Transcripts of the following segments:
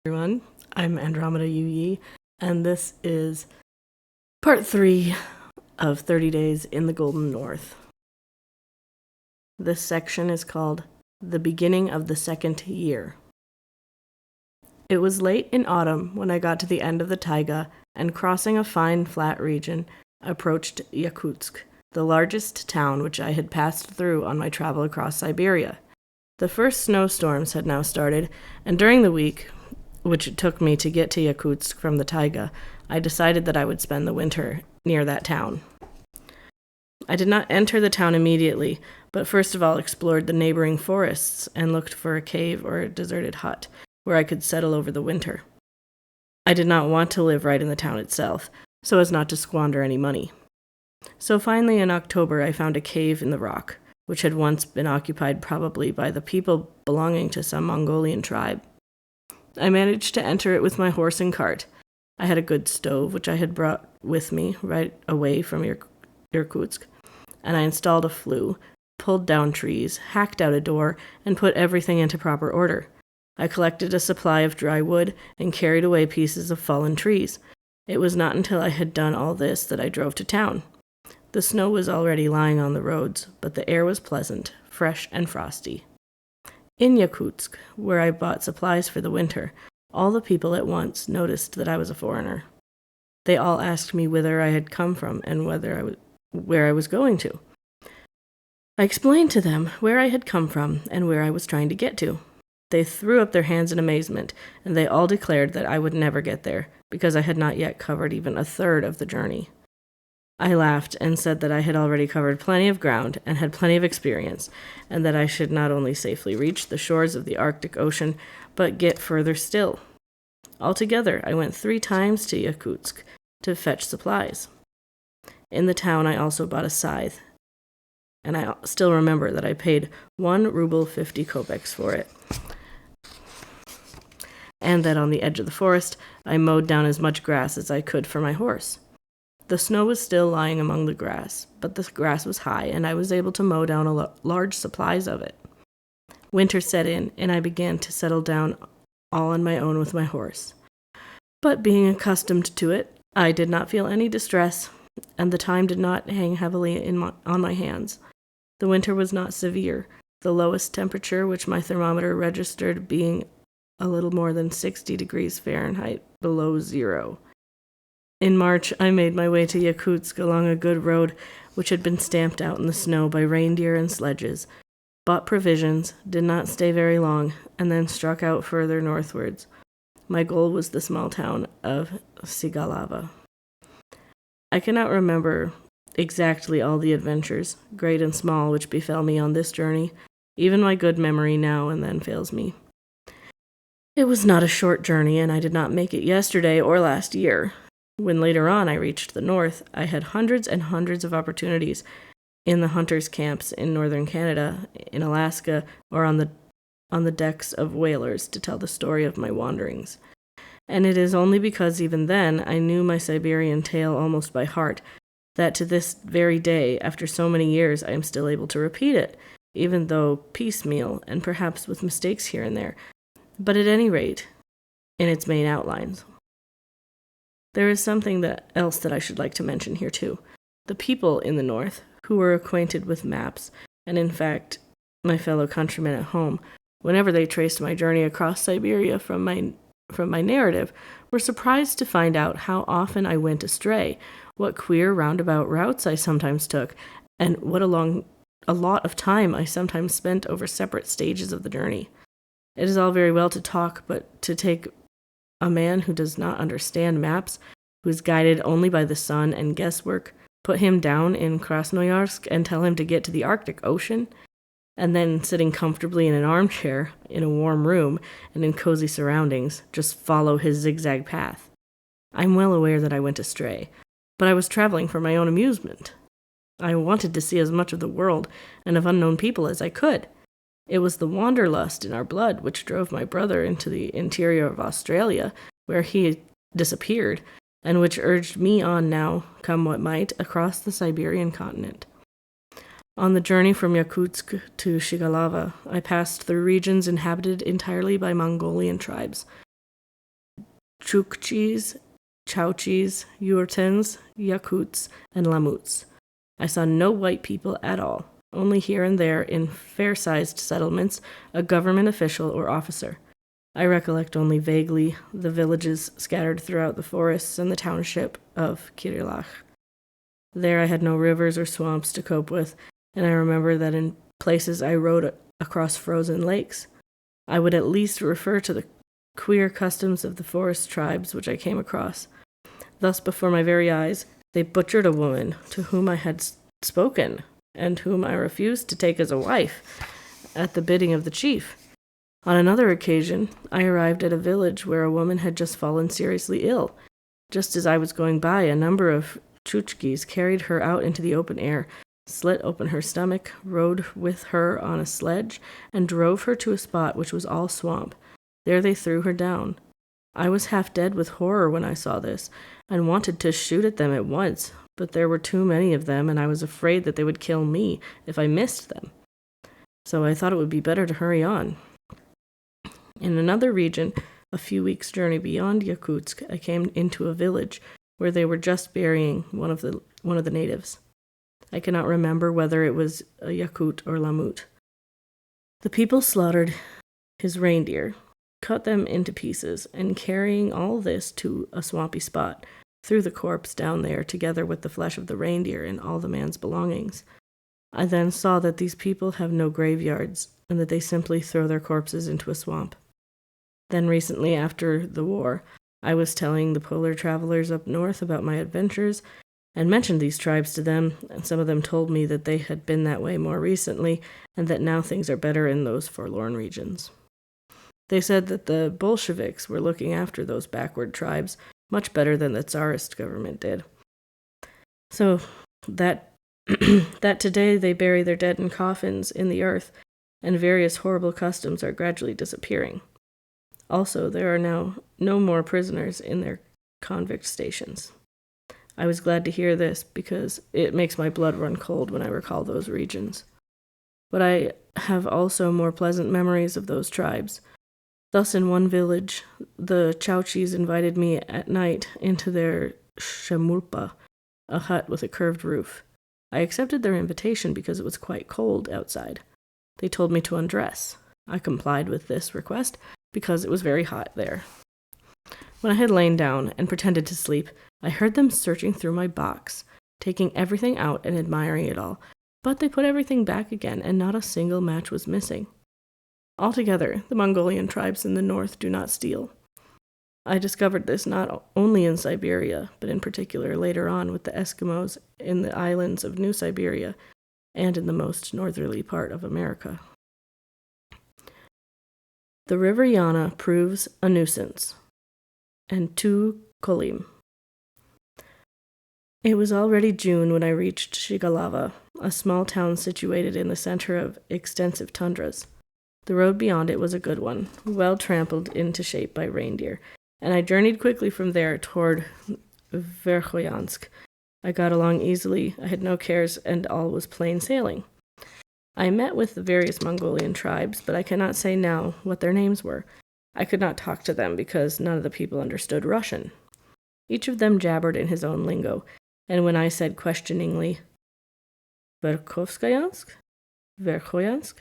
Everyone, I'm Andromeda Yu, and this is part 3 of 30 Days in the Golden North. This section is called The Beginning of the Second Year. It was late in autumn when I got to the end of the taiga and, crossing a fine flat region, approached Yakutsk, the largest town which I had passed through on my travel across Siberia. The first snowstorms had now started, and during the week which it took me to get to Yakutsk from the taiga, I decided that I would spend the winter near that town. I did not enter the town immediately, but first of all explored the neighboring forests and looked for a cave or a deserted hut where I could settle over the winter. I did not want to live right in the town itself, so as not to squander any money. So finally in October I found a cave in the rock, which had once been occupied probably by the people belonging to some Mongolian tribe. I managed to enter it with my horse and cart. I had a good stove, which I had brought with me right away from Irkutsk, and I installed a flue, pulled down trees, hacked out a door, and put everything into proper order. I collected a supply of dry wood and carried away pieces of fallen trees. It was not until I had done all this that I drove to town. The snow was already lying on the roads, but the air was pleasant, fresh and frosty. In Yakutsk, where I bought supplies for the winter, all the people at once noticed that I was a foreigner. They all asked me whither I had come from and where I was going to. I explained to them where I had come from and where I was trying to get to. They threw up their hands in amazement, and they all declared that I would never get there, because I had not yet covered even a third of the journey. I laughed and said that I had already covered plenty of ground and had plenty of experience, and that I should not only safely reach the shores of the Arctic Ocean, but get further still. Altogether, I went 3 times to Yakutsk to fetch supplies. In the town, I also bought a scythe, and I still remember that I paid 1 ruble 50 kopecks for it, and that on the edge of the forest, I mowed down as much grass as I could for my horse. The snow was still lying among the grass, but the grass was high, and I was able to mow down large supplies of it. Winter set in, and I began to settle down all on my own with my horse. But being accustomed to it, I did not feel any distress, and the time did not hang heavily on my hands. The winter was not severe, the lowest temperature which my thermometer registered being a little more than 60 degrees Fahrenheit below zero. In March, I made my way to Yakutsk along a good road which had been stamped out in the snow by reindeer and sledges, bought provisions, did not stay very long, and then struck out further northwards. My goal was the small town of Sigalava. I cannot remember exactly all the adventures, great and small, which befell me on this journey. Even my good memory now and then fails me. It was not a short journey, and I did not make it yesterday or last year. When later on I reached the north, I had hundreds and hundreds of opportunities in the hunters' camps in northern Canada, in Alaska, or on the decks of whalers to tell the story of my wanderings. And it is only because even then I knew my Siberian tale almost by heart that to this very day, after so many years, I am still able to repeat it, even though piecemeal and perhaps with mistakes here and there, but at any rate, in its main outlines. There is something else that I should like to mention here too. The people in the north, who were acquainted with maps, and in fact, my fellow countrymen at home, whenever they traced my journey across Siberia from my narrative, were surprised to find out how often I went astray, what queer roundabout routes I sometimes took, and what a lot of time I sometimes spent over separate stages of the journey. It is all very well to talk, but to take a man who does not understand maps, who is guided only by the sun and guesswork, put him down in Krasnoyarsk and tell him to get to the Arctic Ocean, and then sitting comfortably in an armchair in a warm room and in cozy surroundings, just follow his zigzag path. I'm well aware that I went astray, but I was traveling for my own amusement. I wanted to see as much of the world and of unknown people as I could. It was the wanderlust in our blood which drove my brother into the interior of Australia, where he disappeared, and which urged me on now, come what might, across the Siberian continent. On the journey from Yakutsk to Shigalova, I passed through regions inhabited entirely by Mongolian tribes. Chukchis, Chauchis, Yurtens, Yakuts, and Lamuts. I saw no white people at all, only here and there in fair-sized settlements a government official or officer. I recollect only vaguely the villages scattered throughout the forests and the township of Kirilach. There I had no rivers or swamps to cope with, and I remember that in places I rode across frozen lakes. I would at least refer to the queer customs of the forest tribes which I came across. Thus, before my very eyes, they butchered a woman to whom I had spoken, and whom I refused to take as a wife, at the bidding of the chief. On another occasion, I arrived at a village where a woman had just fallen seriously ill. Just as I was going by, a number of Chukchis carried her out into the open air, slit open her stomach, rode with her on a sledge, and drove her to a spot which was all swamp. There they threw her down. I was half dead with horror when I saw this, and wanted to shoot at them at once, but there were too many of them, and I was afraid that they would kill me if I missed them. So I thought it would be better to hurry on. In another region, a few weeks' journey beyond Yakutsk, I came into a village where they were just burying one of the natives. I cannot remember whether it was a Yakut or Lamut. The people slaughtered his reindeer, cut them into pieces, and carrying all this to a swampy spot, threw the corpse down there together with the flesh of the reindeer and all the man's belongings. I then saw that these people have no graveyards, and that they simply throw their corpses into a swamp. Then recently, after the war, I was telling the polar travelers up north about my adventures, and mentioned these tribes to them, and some of them told me that they had been that way more recently, and that now things are better in those forlorn regions. They said that the Bolsheviks were looking after those backward tribes much better than the Tsarist government did. So that today they bury their dead in coffins in the earth, and various horrible customs are gradually disappearing. Also, there are now no more prisoners in their convict stations. I was glad to hear this because it makes my blood run cold when I recall those regions. But I have also more pleasant memories of those tribes. Thus, in one village, the Chauchis invited me at night into their shemulpa, a hut with a curved roof. I accepted their invitation because it was quite cold outside. They told me to undress. I complied with this request because it was very hot there. When I had lain down and pretended to sleep, I heard them searching through my box, taking everything out and admiring it all, but they put everything back again, and not a single match was missing. Altogether, the Mongolian tribes in the north do not steal. I discovered this not only in Siberia, but in particular later on with the Eskimos in the islands of New Siberia and in the most northerly part of America. The river Yana proves a nuisance, and tu Kolim. It was already June when I reached Shigalava, a small town situated in the center of extensive tundras. The road beyond it was a good one, well trampled into shape by reindeer, and I journeyed quickly from there toward Verkhoyansk. I got along easily, I had no cares, and all was plain sailing. I met with the various Mongolian tribes, but I cannot say now what their names were. I could not talk to them because none of the people understood Russian. Each of them jabbered in his own lingo, and when I said questioningly, Verkhovskayansk? Verkhoyansk?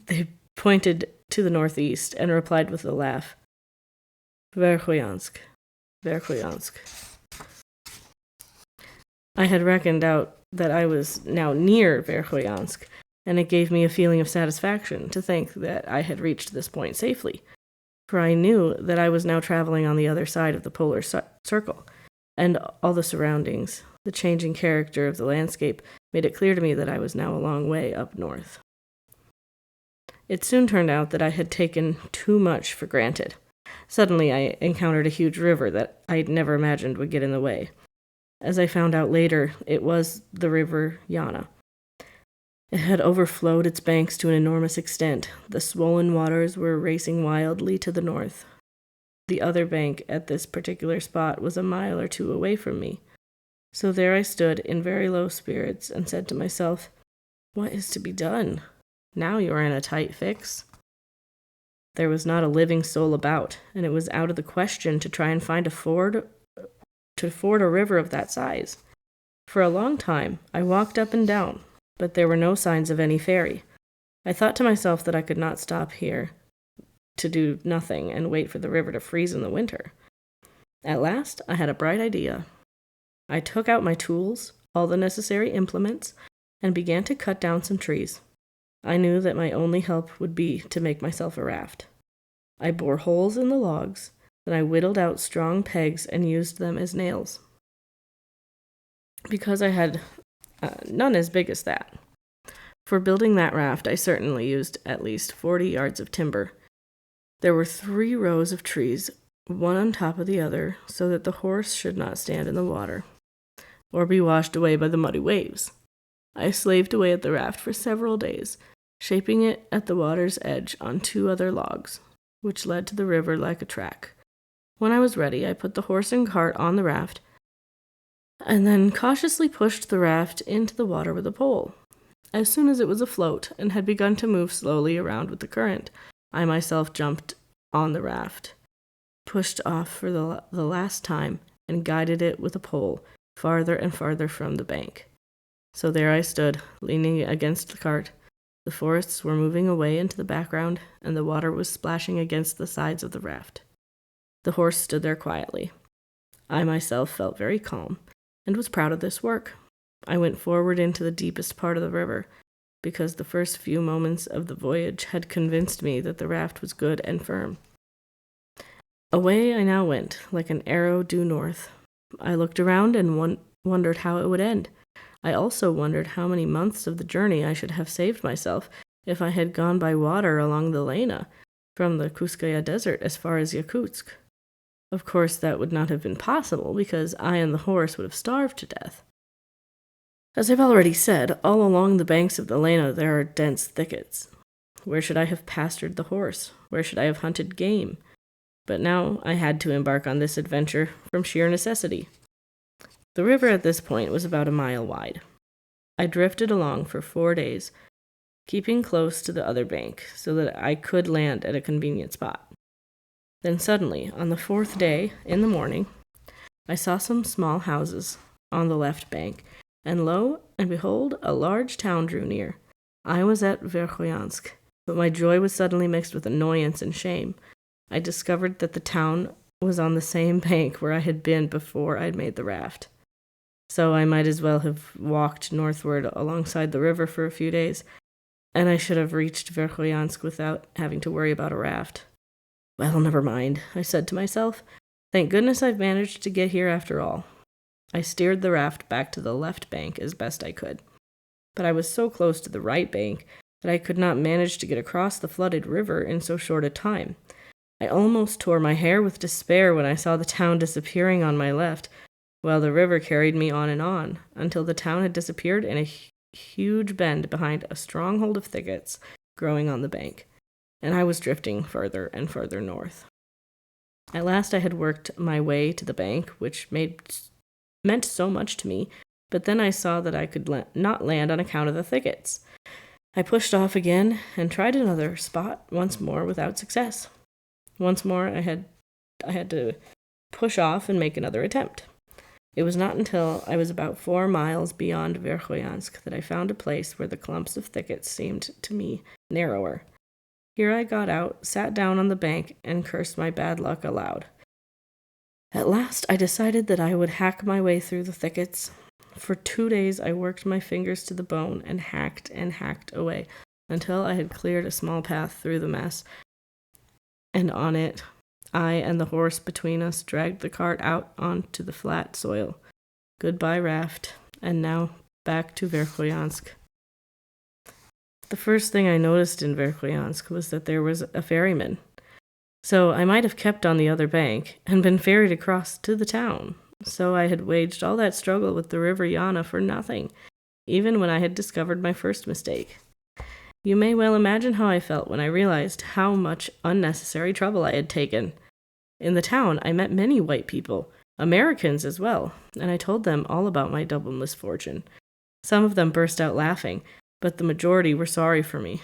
They pointed to the northeast and replied with a laugh, Verkhoyansk, Verkhoyansk. I had reckoned out that I was now near Verkhoyansk, and it gave me a feeling of satisfaction to think that I had reached this point safely, for I knew that I was now traveling on the other side of the polar circle, and all the surroundings, the changing character of the landscape, made it clear to me that I was now a long way up north. It soon turned out that I had taken too much for granted. Suddenly I encountered a huge river that I'd never imagined would get in the way. As I found out later, it was the river Yana. It had overflowed its banks to an enormous extent. The swollen waters were racing wildly to the north. The other bank at this particular spot was a mile or two away from me. So there I stood in very low spirits and said to myself, "What is to be done? Now you are in a tight fix." There was not a living soul about, and it was out of the question to try and find to ford a river of that size. For a long time I walked up and down, but there were no signs of any ferry. I thought to myself that I could not stop here to do nothing and wait for the river to freeze in the winter. At last I had a bright idea. I took out my tools, all the necessary implements, and began to cut down some trees. I knew that my only help would be to make myself a raft. I bore holes in the logs, then I whittled out strong pegs and used them as nails. Because I had none as big as that. For building that raft, I certainly used at least 40 yards of timber. There were 3 rows of trees, one on top of the other, so that the horse should not stand in the water, or be washed away by the muddy waves. I slaved away at the raft for several days, shaping it at the water's edge on 2 other logs, which led to the river like a track. When I was ready, I put the horse and cart on the raft, and then cautiously pushed the raft into the water with a pole. As soon as it was afloat and had begun to move slowly around with the current, I myself jumped on the raft, pushed off for the last time, and guided it with a pole farther and farther from the bank. So there I stood, leaning against the cart. The forests were moving away into the background, and the water was splashing against the sides of the raft. The horse stood there quietly. I myself felt very calm, and was proud of this work. I went forward into the deepest part of the river, because the first few moments of the voyage had convinced me that the raft was good and firm. Away I now went, like an arrow due north. I looked around and wondered how it would end. I also wondered how many months of the journey I should have saved myself if I had gone by water along the Lena, from the Kuskaya Desert as far as Yakutsk. Of course, that would not have been possible, because I and the horse would have starved to death. As I've already said, all along the banks of the Lena there are dense thickets. Where should I have pastured the horse? Where should I have hunted game? But now I had to embark on this adventure from sheer necessity. The river at this point was about a mile wide. I drifted along for 4 days, keeping close to the other bank so that I could land at a convenient spot. Then suddenly, on the 4th day, in the morning, I saw some small houses on the left bank, and lo and behold, a large town drew near. I was at Verkhoyansk, but my joy was suddenly mixed with annoyance and shame. I discovered that the town was on the same bank where I had been before I'd made the raft. So I might as well have walked northward alongside the river for a few days, and I should have reached Verkhoyansk without having to worry about a raft. Well, never mind, I said to myself. Thank goodness I've managed to get here after all. I steered the raft back to the left bank as best I could, but I was so close to the right bank that I could not manage to get across the flooded river in so short a time. I almost tore my hair with despair when I saw the town disappearing on my left, while the river carried me on, until the town had disappeared in a huge bend behind a stronghold of thickets growing on the bank, and I was drifting further and further north. At last I had worked my way to the bank, which meant so much to me, but then I saw that I could not land on account of the thickets. I pushed off again and tried another spot once more without success. Once more I had to push off and make another attempt. It was not until I was about 4 miles beyond Verkhoyansk that I found a place where the clumps of thickets seemed to me narrower. Here I got out, sat down on the bank, and cursed my bad luck aloud. At last I decided that I would hack my way through the thickets. For 2 days I worked my fingers to the bone and hacked away until I had cleared a small path through the mess, and on it I and the horse between us dragged the cart out onto the flat soil. Goodbye, raft, and now back to Verkhoyansk. The first thing I noticed in Verkhoyansk was that there was a ferryman. So I might have kept on the other bank and been ferried across to the town. So I had waged all that struggle with the river Yana for nothing, even when I had discovered my first mistake. You may well imagine how I felt when I realized how much unnecessary trouble I had taken. In the town, I met many white people, Americans as well, and I told them all about my double misfortune. Some of them burst out laughing, but the majority were sorry for me,